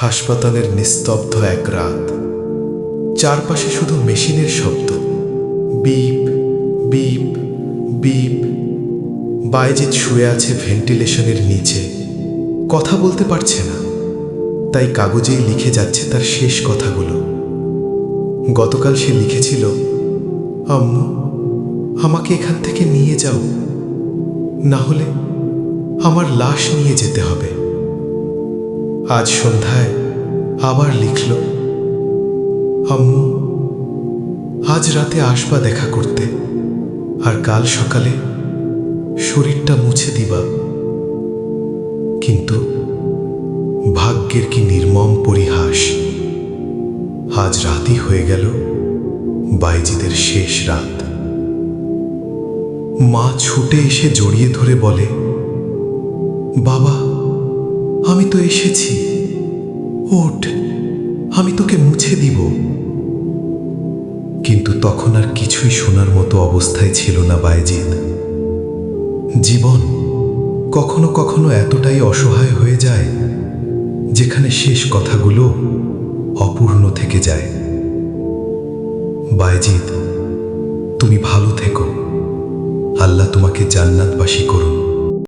হাসপাতালের নিস্তব্ধ এক রাত, চারপাশে শুধু মেশিনের শব্দ, বিপ বিপ বিপ। বায়েজিদ শুয়ে আছে ভেন্টিলেশনের নিচে, কথা বলতে পারছে না, তাই কাগজেই লিখে যাচ্ছে তার শেষ কথাগুলো। গতকাল সে লিখেছিল, আম্মু, আমাকে এখান থেকে নিয়ে যাও, না হলে আমার লাশ নিয়ে যেতে হবে। আজ সন্ধ্যায় আবার লিখল, আম্মু, আজ রাতে আসবা দেখা করতে, আর কাল সকালে শরীরটা মুছে দিবা। কিন্তু ভাগ্যের কি নির্মম পরিহাস, আজ রাতই হয়ে গেল বাইজিদের শেষ রাত। মা ছুটে এসে জড়িয়ে ধরে বলে, বাবা, আমি তো এসেছি, ওঠ, আমি তোকে মুছে দিব। কিন্তু তখন আর কিছুই শোনার মতো অবস্থায় ছিল না বায়েজিদ। জীবন কখনো কখনো এতটাই অসহায় হয়ে যায়, যেখানে শেষ কথাগুলো অপূর্ণ থেকে যায়। বায়েজিদ, তুমি ভালো থেকো, আল্লাহ তোমাকে জান্নাতবাসী করুন।